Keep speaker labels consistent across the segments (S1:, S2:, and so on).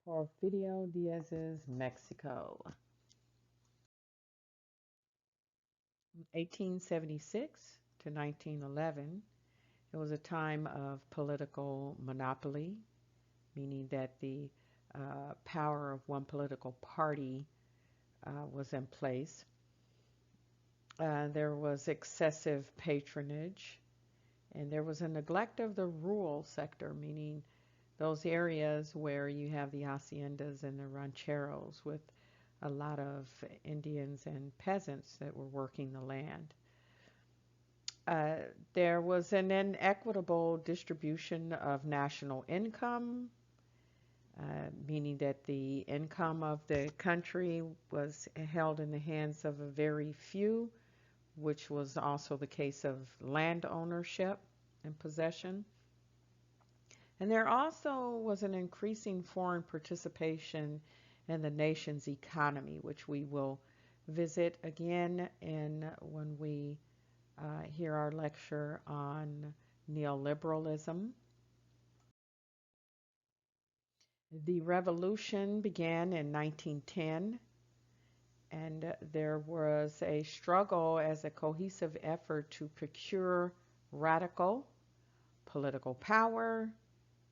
S1: Porfirio Diaz's Mexico. 1876 to 1911, it was a time of political monopoly, meaning that the power of one political party was in place. There was excessive patronage, and there was a neglect of the rural sector, meaning those areas where you have the haciendas and the rancheros with a lot of Indians and peasants that were working the land. Uh, there was an inequitable distribution of national income, meaning that the income of the country was held in the hands of a very few, which was also the case of land ownership and possession. And there also was an increasing foreign participation in the nation's economy, which we will visit again in when we hear our lecture on neoliberalism. The revolution began in 1910, and there was a struggle as a cohesive effort to procure radical political power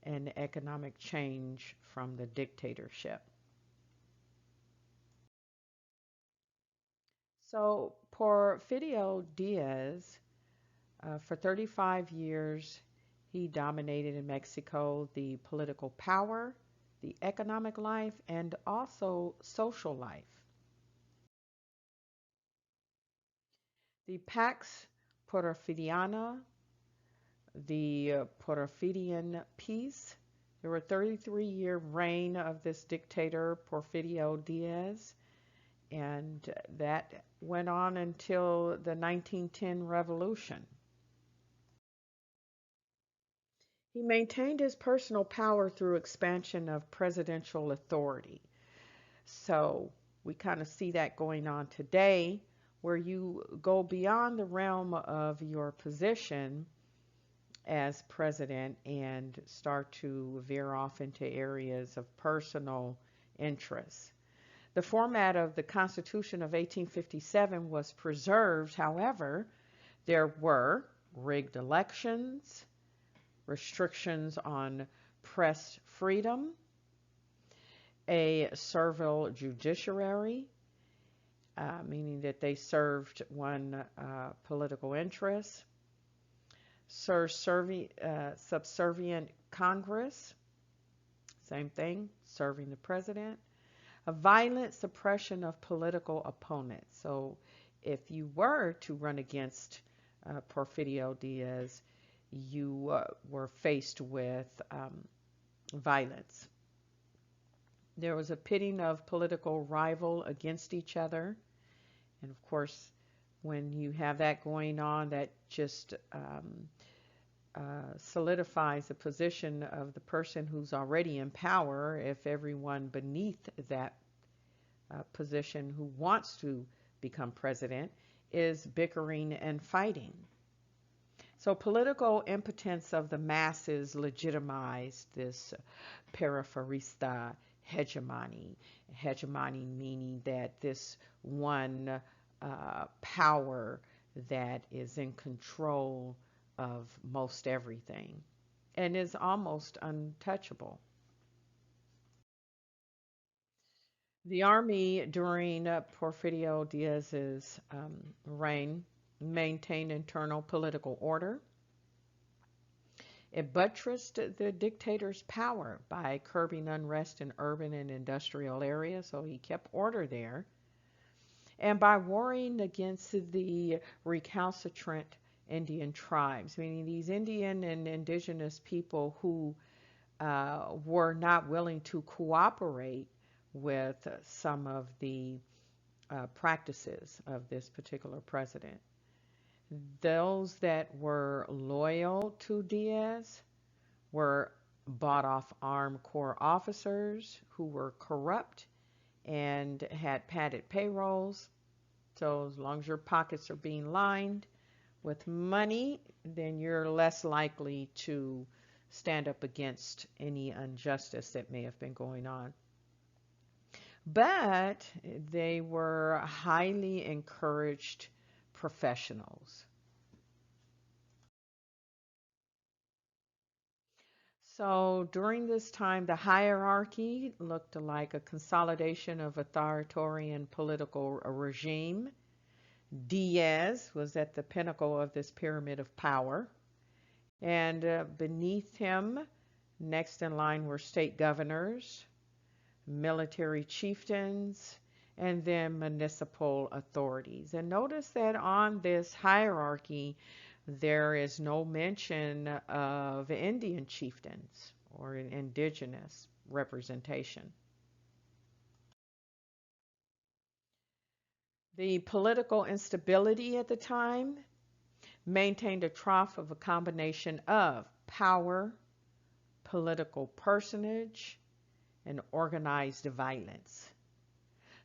S1: and economic change from the dictatorship. So Porfirio Diaz, for 35 years, he dominated in Mexico the political power, the economic life, and also social life. The Pax Porfiriana, the Porfirian peace. There were 33-year reign of this dictator, Porfirio Diaz, and that went on until the 1910 revolution. He maintained his personal power through expansion of presidential authority. So we kind of see that going on today, where you go beyond the realm of your position as president and start to veer off into areas of personal interest. The format of the Constitution of 1857 was preserved. However, there were rigged elections, restrictions on press freedom, a servile judiciary, meaning that they served one political interest, subservient Congress, same thing, serving the president, a violent suppression of political opponents. So if you were to run against Porfirio Diaz, you were faced with violence. There was a pitting of political rival against each other. And of course, when you have that going on, that just solidifies the position of the person who's already in power if everyone beneath that position who wants to become president is bickering and fighting. So political impotence of the masses legitimized this periférista hegemony. Hegemony meaning that this one power that is in control of most everything and is almost untouchable. The army during Porfirio Diaz's reign maintained internal political order. It buttressed the dictator's power by curbing unrest in urban and industrial areas, so he kept order there, and by warring against the recalcitrant Indian tribes, meaning these Indian and indigenous people who were not willing to cooperate with some of the practices of this particular president. Those that were loyal to Diaz were bought off armed corps officers who were corrupt and had padded payrolls. So as long as your pockets are being lined with money, then you're less likely to stand up against any injustice that may have been going on. But they were highly encouraged professionals. So during this time, the hierarchy looked like a consolidation of authoritarian political regime. Diaz was at the pinnacle of this pyramid of power. And beneath him, next in line were state governors, military chieftains, and then municipal authorities. And notice that on this hierarchy, there is no mention of Indian chieftains or indigenous representation. The political instability at the time maintained a trough of a combination of power, political personage, and organized violence.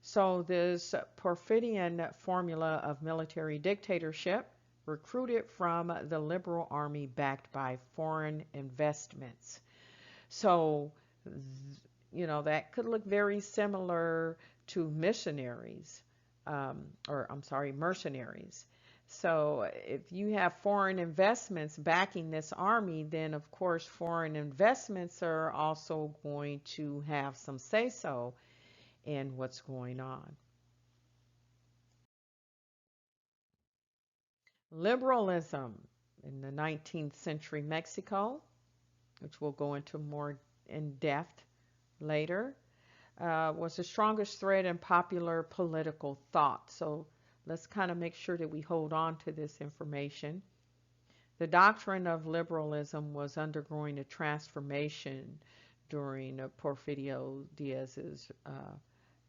S1: So this Porfirian formula of military dictatorship recruited from the liberal army backed by foreign investments. So, that could look very similar to missionaries, mercenaries. So if you have foreign investments backing this army, then of course foreign investments are also going to have some say-so in what's going on. Liberalism in the 19th century Mexico, which we'll go into more in depth later, was the strongest thread in popular political thought. So let's kind of make sure that we hold on to this information. The doctrine of liberalism was undergoing a transformation during Porfirio Diaz's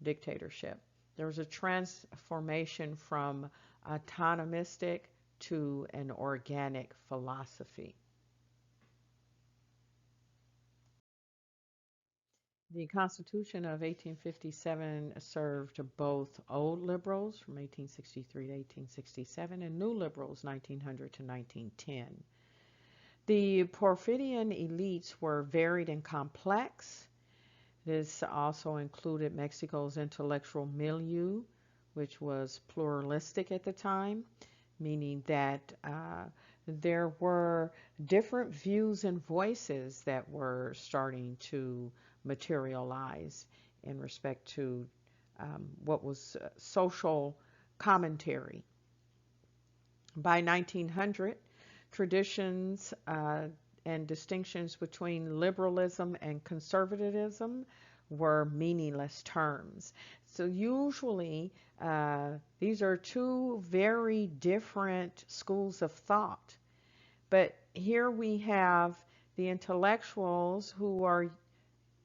S1: dictatorship. There was a transformation from autonomistic to an organic philosophy. The Constitution of 1857 served both old liberals from 1863 to 1867 and new liberals 1900 to 1910. The Porfirian elites were varied and complex. This also included Mexico's intellectual milieu, which was pluralistic at the time, meaning that there were different views and voices that were starting to materialize in respect to what was social commentary. By 1900, traditions and distinctions between liberalism and conservatism were meaningless terms. So usually these are two very different schools of thought. But here we have the intellectuals who are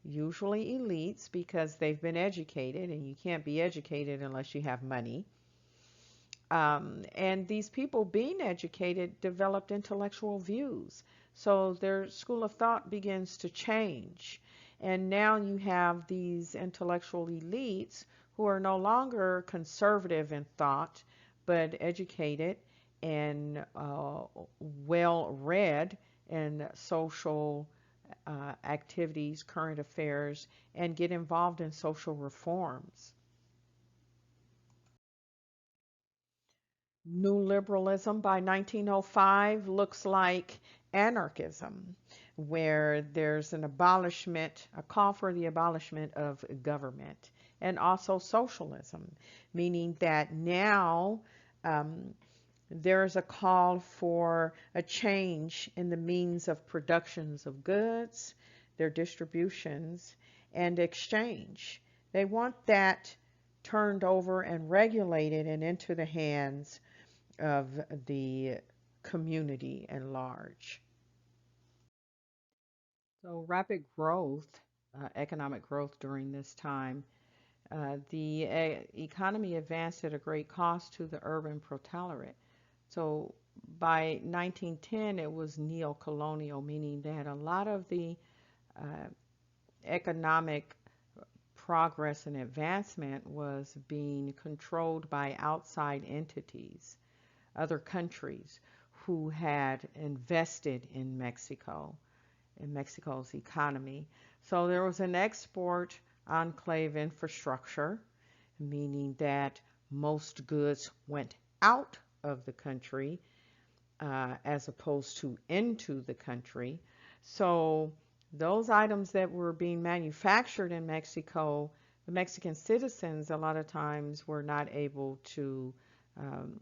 S1: usually elites because they've been educated, and you can't be educated unless you have money. And these people being educated developed intellectual views. So their school of thought begins to change. And now you have these intellectual elites who are no longer conservative in thought, but educated and well-read in social activities, current affairs, and get involved in social reforms. New liberalism by 1905 looks like anarchism, where there's an abolishment, a call for the abolishment of government, and also socialism, meaning that now there's a call for a change in the means of productions of goods, their distributions, and exchange. They want that turned over and regulated and into the hands of the community at large. So rapid growth, economic growth during this time, the economy advanced at a great cost to the urban proletariat. So by 1910, it was neo-colonial, meaning that a lot of the economic progress and advancement was being controlled by outside entities, other countries who had invested in Mexico in Mexico's economy. So there was an export enclave infrastructure, meaning that most goods went out of the country as opposed to into the country. So those items that were being manufactured in Mexico, the Mexican citizens a lot of times were not able to um,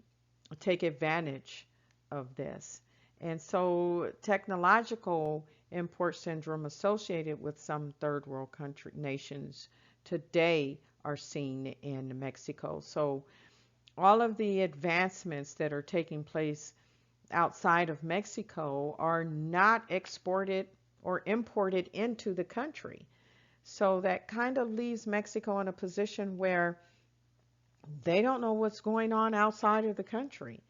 S1: take advantage of this. And so technological import syndrome associated with some third world country nations today are seen in Mexico. So all of the advancements that are taking place outside of Mexico are not exported or imported into the country. So that kind of leaves Mexico in a position where they don't know what's going on outside of the country.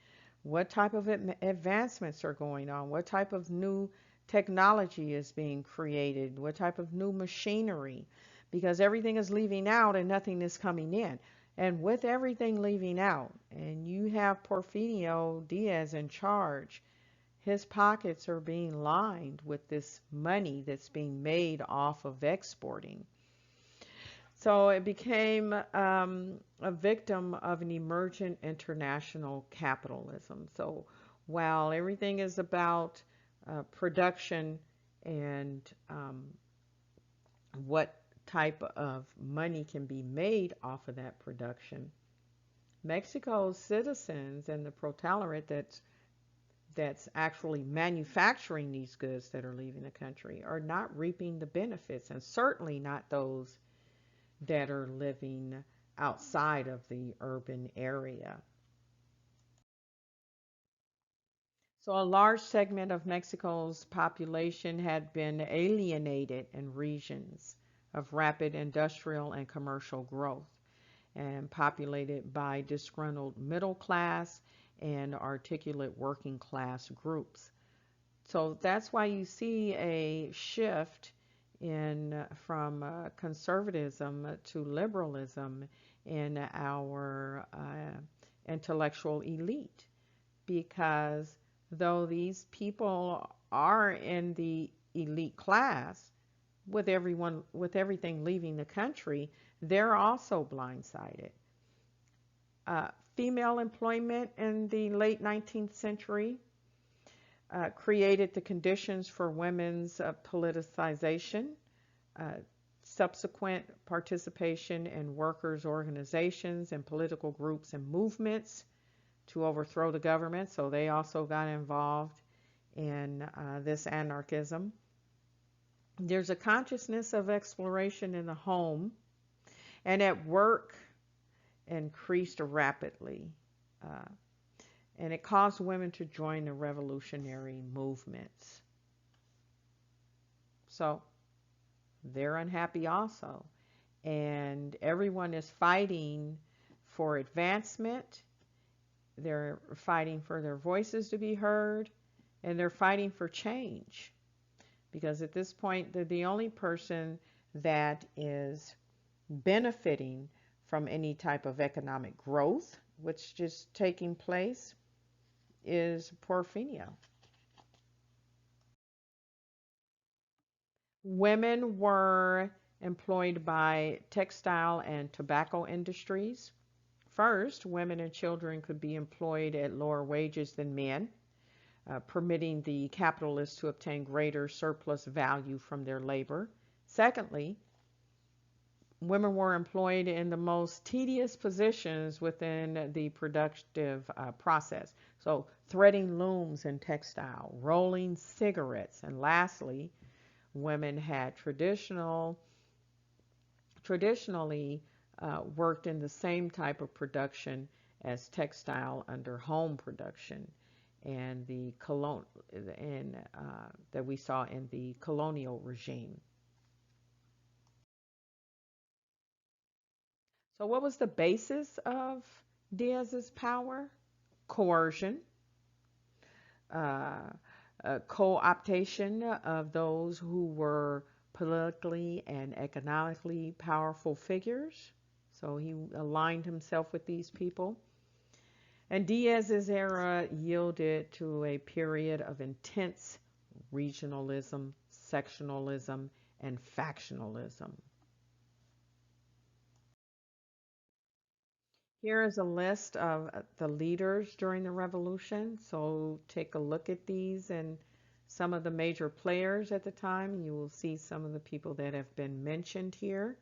S1: What type of advancements are going on? What type of new technology is being created? What type of new machinery? Because everything is leaving out and nothing is coming in. And with everything leaving out, and you have Porfirio Diaz in charge, his pockets are being lined with this money that's being made off of exporting. So it became a victim of an emergent international capitalism. So while everything is about production and what type of money can be made off of that production, Mexico's citizens and the proletariat that's actually manufacturing these goods that are leaving the country are not reaping the benefits, and certainly not those that are living outside of the urban area. So a large segment of Mexico's population had been alienated in regions of rapid industrial and commercial growth and populated by disgruntled middle class and articulate working class groups. So that's why you see a shift in from conservatism to liberalism in our intellectual elite, because though these people are in the elite class, with everything leaving the country, they're also blindsided. Female employment in the late 19th century created the conditions for women's politicization, uh, subsequent participation in workers' organizations and political groups and movements to overthrow the government. So they also got involved in this anarchism. There's a consciousness of exploration in the home and at work increased rapidly. Uh, and it caused women to join the revolutionary movements. So they're unhappy also. And everyone is fighting for advancement. They're fighting for their voices to be heard. And they're fighting for change. Because at this point, they're the only person that is benefiting from any type of economic growth, which is taking place, is Porfirio. Women were employed by textile and tobacco industries. First, women and children could be employed at lower wages than men, permitting the capitalists to obtain greater surplus value from their labor. Secondly, women were employed in the most tedious positions within the productive process. So threading looms in textile, rolling cigarettes, and lastly, women had traditionally worked in the same type of production as textile under home production and that we saw in the colonial regime. So what was the basis of Diaz's power? Coercion, uh, co-optation of those who were politically and economically powerful figures. So he aligned himself with these people. And Diaz's era yielded to a period of intense regionalism, sectionalism and factionalism. Here is a list of the leaders during the revolution. So take a look at these and some of the major players at the time. You will see some of the people that have been mentioned here.